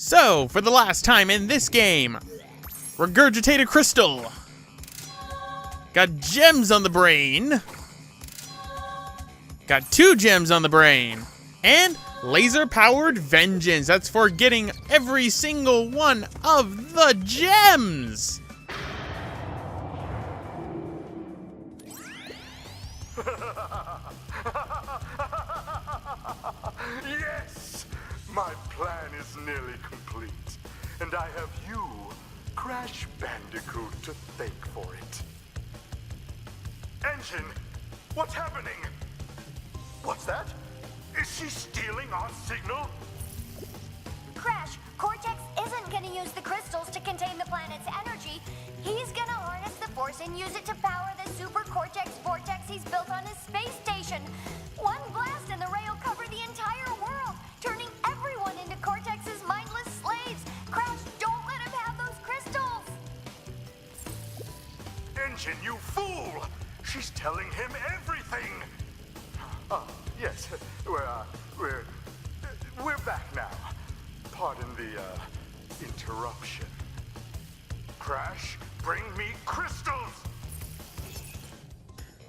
So, for the last time in this game, regurgitate a crystal. Got gems on the brain. Got 2 gems on the brain. And laser-powered vengeance. That's for getting every single one of the gems. Yes! My plan is nearly complete. And I have you, Crash Bandicoot, to thank for it. Engine, what's happening? What's that? Is she stealing our signal? Crash, Cortex isn't gonna use the crystals to contain the planet's energy. He's gonna harness the force and use it to power the super Cortex Vortex he's built on his space station. One blast and the ray will cover the entire world, turning everyone into Cortex's mindless slaves. Crash, don't let him have those crystals! Engine, you fool! She's telling him everything! Oh, yes, we're back now. Pardon the, interruption. Crash, bring me crystals!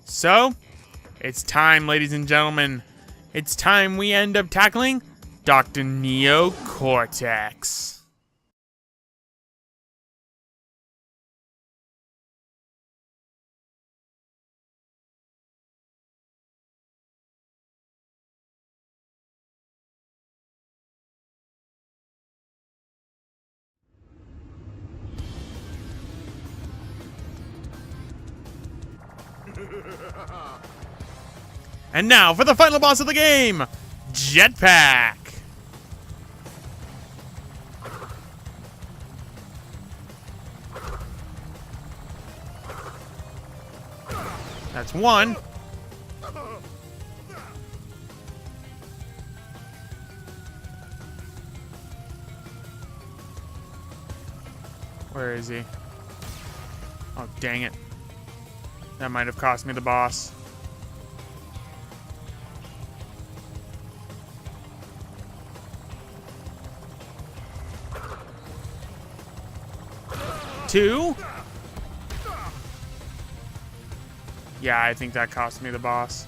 So, it's time, ladies and gentlemen. It's time we end up tackling Dr. Neo Cortex. And now for the final boss of the game, Jetpack. That's 1. Where is he? Oh, dang it. That might have cost me the boss. Two? Yeah, I think that cost me the boss.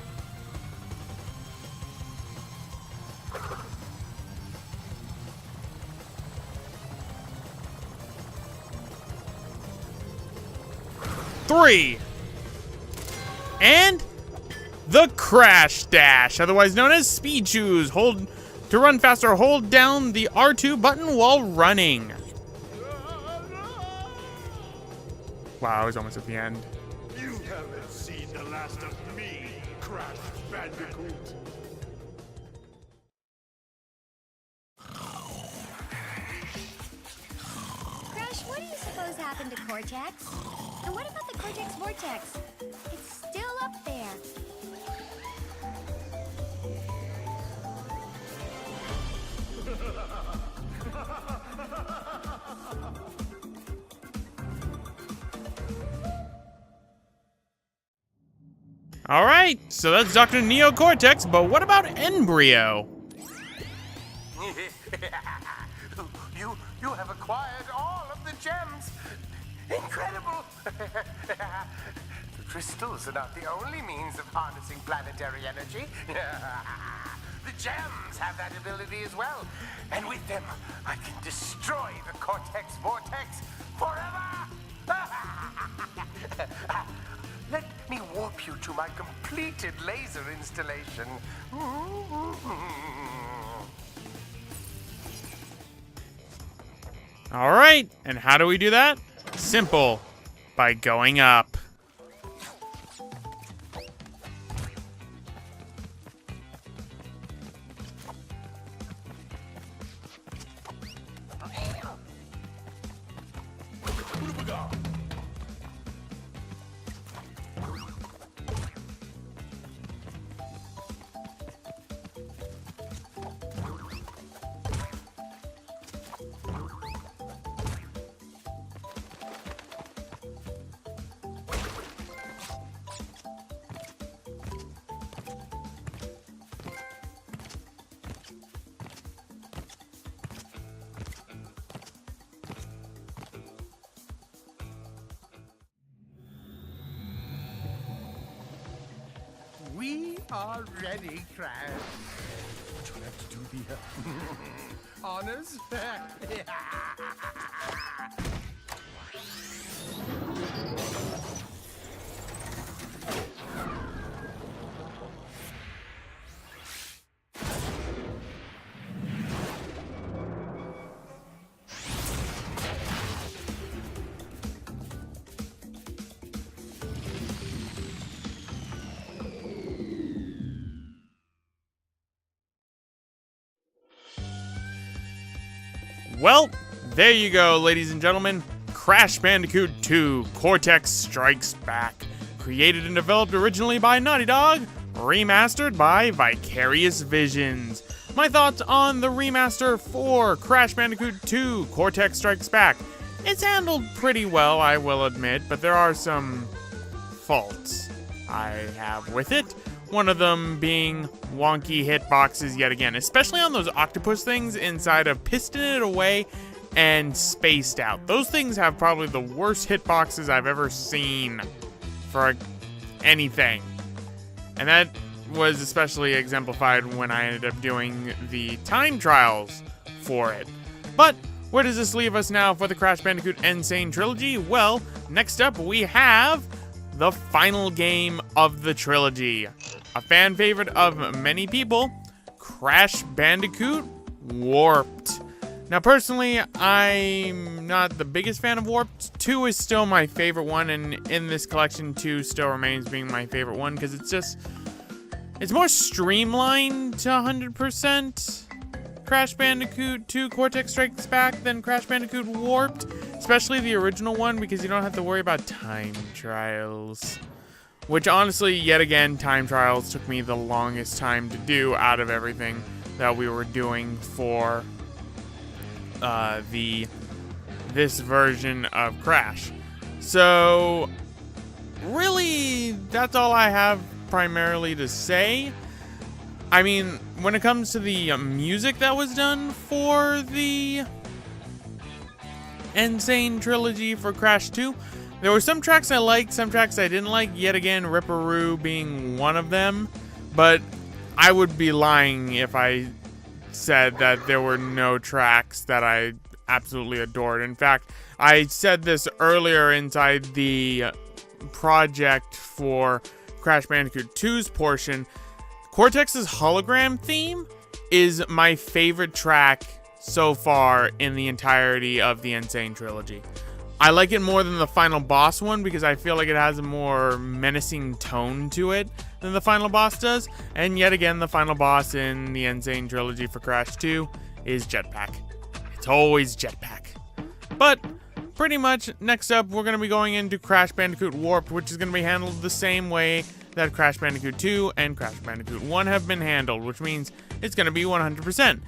Three. And the Crash Dash, otherwise known as Speed Shoes. Hold to run faster, hold down the R2 button while running. Wow, I was almost at the end. You haven't seen the last of me, Crash Bandicoot. Crash, what do you suppose happened to Cortex? And what about the Cortex Vortex? It's still up there. All right, so that's Dr. Neo Cortex, but what about Embryo? You have acquired all of the gems. Incredible. The crystals are not the only means of harnessing planetary energy. The gems have that ability as well. And with them, I can destroy the Cortex Vortex forever. Let me warp you to my completed laser installation. All right, and how do we do that? Simple, by going up. Already, Crash. Would you like to do the honors? Well, there you go, ladies and gentlemen. Crash Bandicoot 2 Cortex Strikes Back. Created and developed originally by Naughty Dog, remastered by Vicarious Visions. My thoughts on the remaster for Crash Bandicoot 2 Cortex Strikes Back. It's handled pretty well, I will admit, but there are some faults I have with it. One of them being wonky hitboxes yet again, especially on those octopus things inside of Piston It Away and Spaced Out. Those things have probably the worst hitboxes I've ever seen for anything. And that was especially exemplified when I ended up doing the time trials for it. But where does this leave us now for the Crash Bandicoot Sane Trilogy? Well, next up we have the final game of the trilogy. A fan favorite of many people, Crash Bandicoot Warped. Now, personally, I'm not the biggest fan of Warped. 2 is still my favorite one, and in this collection, 2 still remains being my favorite one, because it's more streamlined to 100%. Crash Bandicoot 2 Cortex Strikes Back than Crash Bandicoot Warped, especially the original one, because you don't have to worry about time trials. Which honestly, yet again, time trials took me the longest time to do out of everything that we were doing for this version of Crash. So really, that's all I have primarily to say. I mean, when it comes to the music that was done for the Sane Trilogy for Crash 2, there were some tracks I liked, some tracks I didn't like, yet again, Ripperoo being one of them, but I would be lying if I said that there were no tracks that I absolutely adored. In fact, I said this earlier inside the project for Crash Bandicoot 2's portion. Cortex's hologram theme is my favorite track so far in the entirety of the Sane Trilogy. I like it more than the final boss one because I feel like it has a more menacing tone to it than the final boss does. And yet again, the final boss in the Sane Trilogy for Crash 2 is Jetpack. It's always Jetpack. But pretty much next up, we're going to be going into Crash Bandicoot Warped, which is going to be handled the same way that Crash Bandicoot 2 and Crash Bandicoot 1 have been handled, which means it's going to be 100%.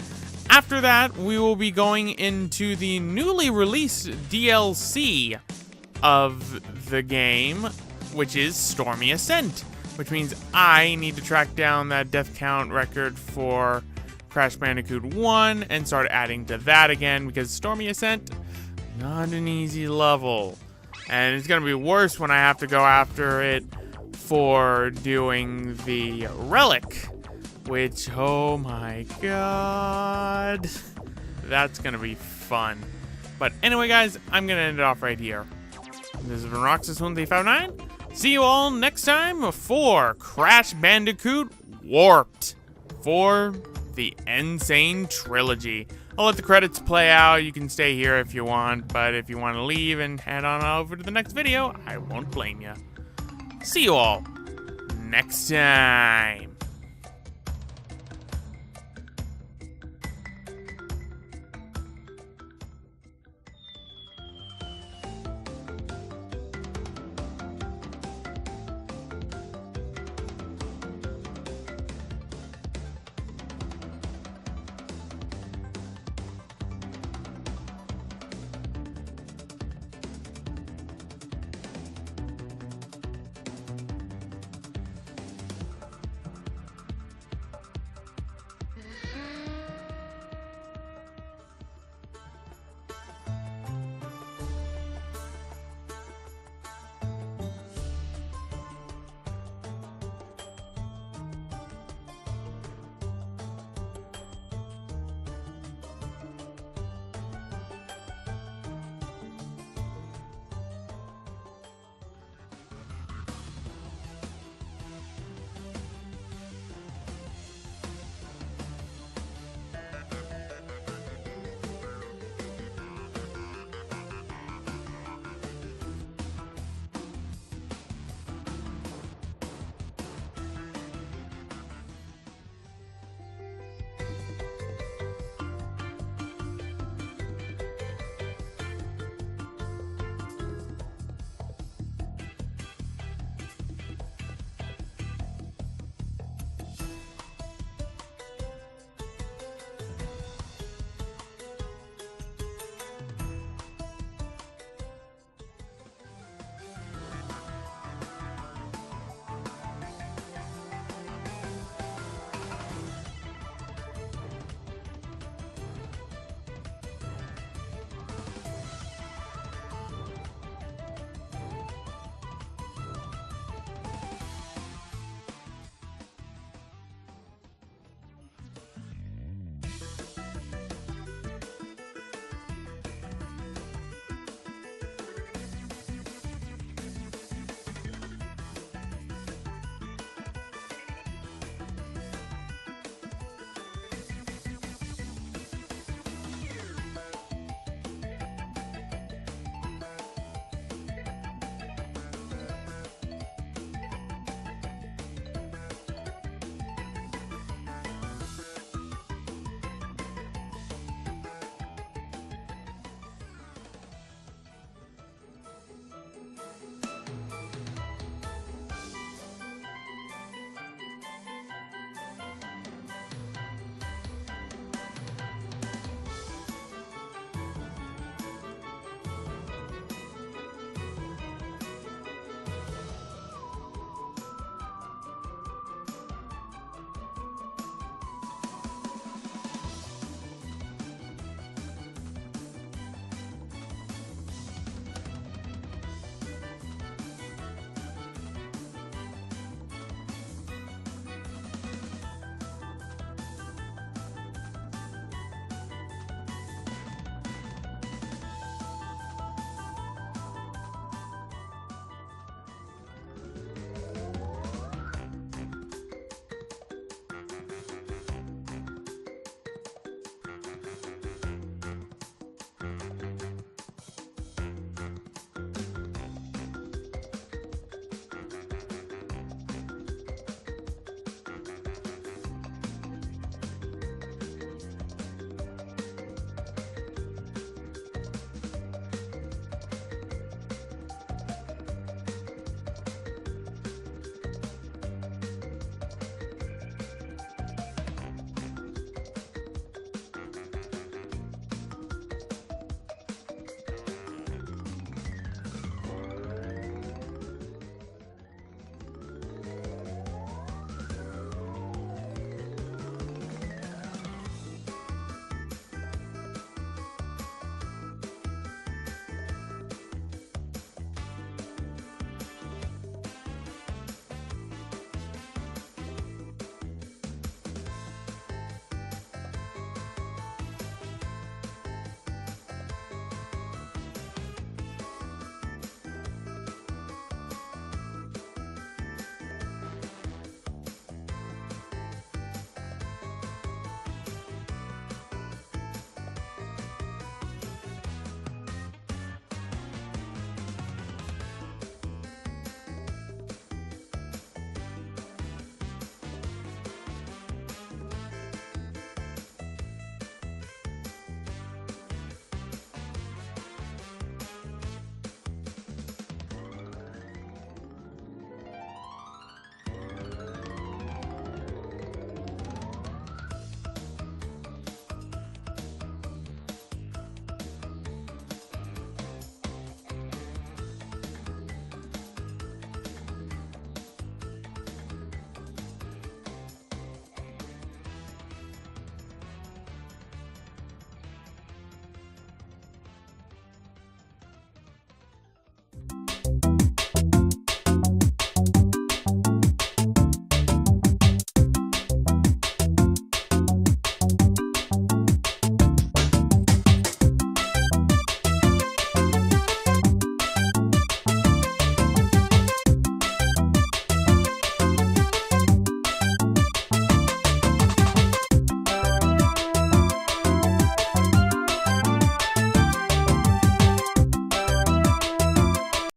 After that, we will be going into the newly released DLC of the game, which is Stormy Ascent, which means I need to track down that death count record for Crash Bandicoot 1 and start adding to that again, because Stormy Ascent, not an easy level. And it's going to be worse when I have to go after it for doing the Relic, which, oh my god, that's gonna be fun. But anyway, guys, I'm gonna end it off right here. This has been Roxas1359. See you all next time for Crash Bandicoot Warped for the Sane Trilogy. I'll let the credits play out. You can stay here if you want, but if you want to leave and head on over to the next video, I won't blame you. See you all next time.